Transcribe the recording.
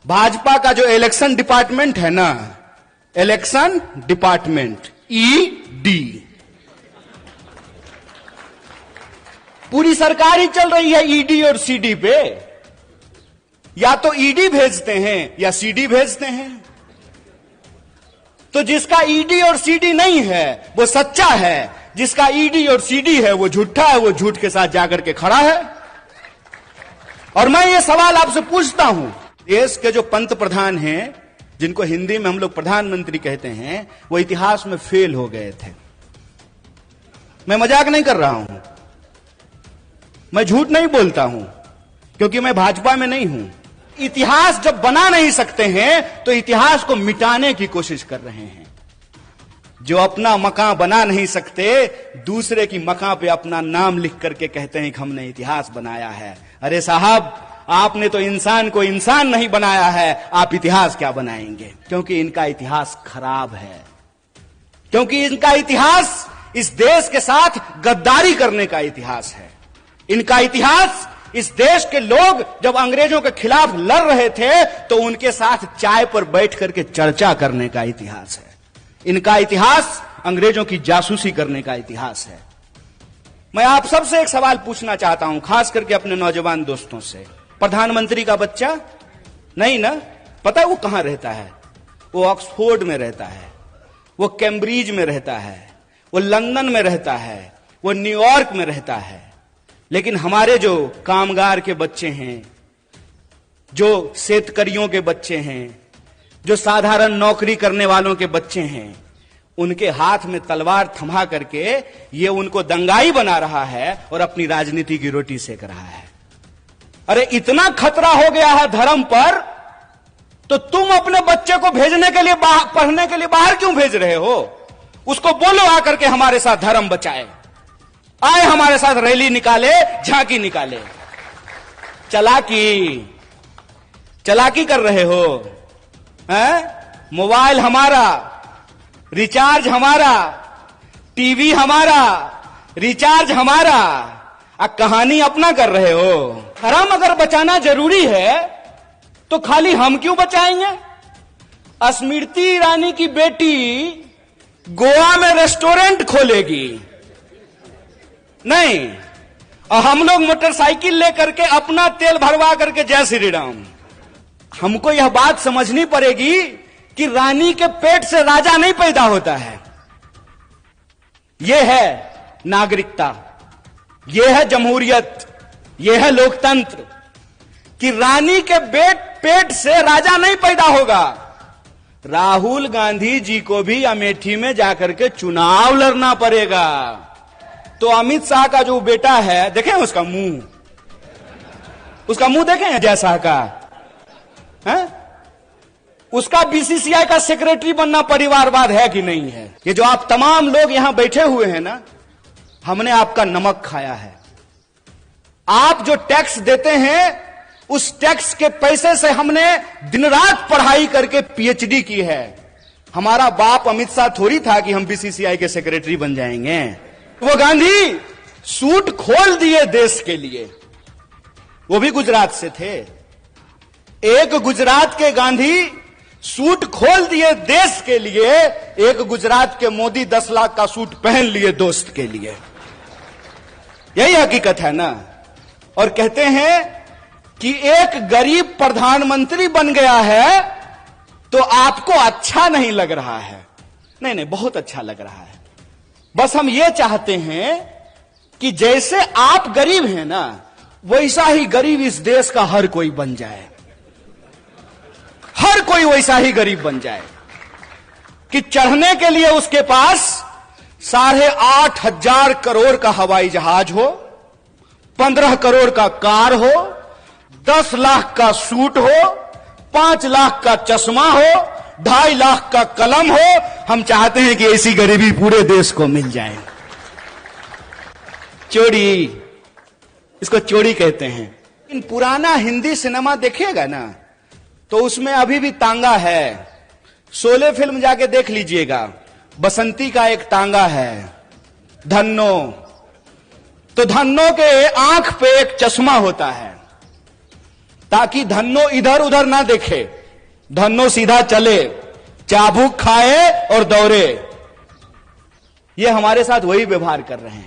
भाजपा का जो election department है ना, इलेक्शन डिपार्टमेंट ईडी, पूरी सरकार ही चल रही है ईडी और सीडी पे। या तो ईडी भेजते हैं या सीडी भेजते हैं। तो जिसका ईडी और सीडी नहीं है वो सच्चा है, जिसका ईडी और सीडी है वो झूठा है, वो झूठ के साथ जाकर के खड़ा है। और मैं ये सवाल आपसे पूछता हूं, देश के जो पंत प्रधान हैं, जिनको हिंदी में हम लोग प्रधानमंत्री कहते हैं, वो इतिहास में फेल हो गए थे। मैं मजाक नहीं कर रहा हूं, मैं झूठ नहीं बोलता हूं, क्योंकि मैं भाजपा में नहीं हूं। इतिहास जब बना नहीं सकते हैं तो इतिहास को मिटाने की कोशिश कर रहे हैं। जो अपना मकान बना नहीं सकते, दूसरे की मकान पे अपना नाम लिख करके कहते हैं कि हमने इतिहास बनाया है। अरे साहब, आपने तो इंसान को इंसान नहीं बनाया है, आप इतिहास क्या बनाएंगे? क्योंकि इनका इतिहास खराब है, क्योंकि इनका इतिहास इस देश के साथ गद्दारी करने का इतिहास है। इनका इतिहास इस देश के लोग जब अंग्रेजों के खिलाफ लड़ रहे थे तो उनके साथ चाय पर बैठ करके चर्चा करने का इतिहास है। इनका इतिहास अंग्रेजों की जासूसी करने का इतिहास है। मैं आप सबसे एक सवाल पूछना चाहता हूं, खास करके अपने नौजवान दोस्तों से। प्रधानमंत्री का बच्चा नहीं ना, पता है वो कहां रहता है? वो ऑक्सफोर्ड में रहता है, वो कैम्ब्रिज में रहता है, वो लंदन में रहता है, वो न्यूयॉर्क में रहता है। लेकिन हमारे जो कामगार के बच्चे हैं, जो शेतकरियों के बच्चे हैं, जो साधारण नौकरी करने वालों के बच्चे हैं, उनके हाथ में तलवार थमा करके ये उनको दंगाई बना रहा है और अपनी राजनीति की रोटी सेक रहा है। अरे इतना खतरा हो गया है धर्म पर, तो तुम अपने बच्चे को भेजने के लिए पढ़ने के लिए बाहर क्यों भेज रहे हो? उसको बोलो आकर के हमारे साथ धर्म बचाए, आए हमारे साथ रैली निकाले, झांकी निकाले। चलाकी कर रहे हो हैं? मोबाइल हमारा, रिचार्ज हमारा, टीवी हमारा, रिचार्ज हमारा, कहानी अपना कर रहे हो। धर्म अगर बचाना जरूरी है तो खाली हम क्यों बचाएंगे? स्मृति ईरानी की बेटी गोवा में रेस्टोरेंट खोलेगी नहीं, और हम लोग मोटरसाइकिल लेकर के अपना तेल भरवा करके जय श्री राम। हमको यह बात समझनी पड़ेगी कि रानी के पेट से राजा नहीं पैदा होता है। यह है नागरिकता, यह है जमहूरियत, यह है लोकतंत्र, कि रानी के पेट से राजा नहीं पैदा होगा। राहुल गांधी जी को भी अमेठी में जाकर के चुनाव लड़ना पड़ेगा। तो अमित शाह का जो बेटा है, देखें उसका मुंह देखें जय शाह का है? उसका बीसीसीआई का सेक्रेटरी बनना परिवारवाद है कि नहीं है? ये जो आप तमाम लोग यहां बैठे हुए हैं ना, हमने आपका नमक खाया है। आप जो टैक्स देते हैं, उस टैक्स के पैसे से हमने दिन रात पढ़ाई करके पीएचडी की है। हमारा बाप अमित शाह थोड़ी था कि हम बीसीसीआई के सेक्रेटरी बन जाएंगे। वो गांधी सूट खोल दिए देश के लिए, वो भी गुजरात से थे। एक गुजरात के गांधी सूट खोल दिए देश के लिए, एक गुजरात के मोदी 10 लाख का सूट पहन लिए दोस्त के लिए। यही हकीकत है ना। और कहते हैं कि एक गरीब प्रधानमंत्री बन गया है तो आपको अच्छा नहीं लग रहा है। नहीं, बहुत अच्छा लग रहा है। बस हम ये चाहते हैं कि जैसे आप गरीब हैं ना, वैसा ही गरीब इस देश का हर कोई बन जाए। हर कोई वैसा ही गरीब बन जाए कि चढ़ने के लिए उसके पास 8,500 करोड़ का हवाई जहाज हो, 15 करोड़ का कार हो, 10 लाख का सूट हो, 5 लाख का चश्मा हो, 2.5 लाख का कलम हो। हम चाहते हैं कि ऐसी गरीबी पूरे देश को मिल जाए। चोरी, इसको चोरी कहते हैं। इन पुराना हिंदी सिनेमा देखिएगा ना, तो उसमें अभी भी तांगा है। शोले फिल्म जाके देख लीजिएगा, बसंती का एक तांगा है, धन्नो। तो धन्नो के आंख पे एक चश्मा होता है। ताकि धन्नो इधर उधर ना देखे, धन्नो सीधा चले, चाबुक खाए और दौड़े। ये हमारे साथ वही व्यवहार कर रहे हैं।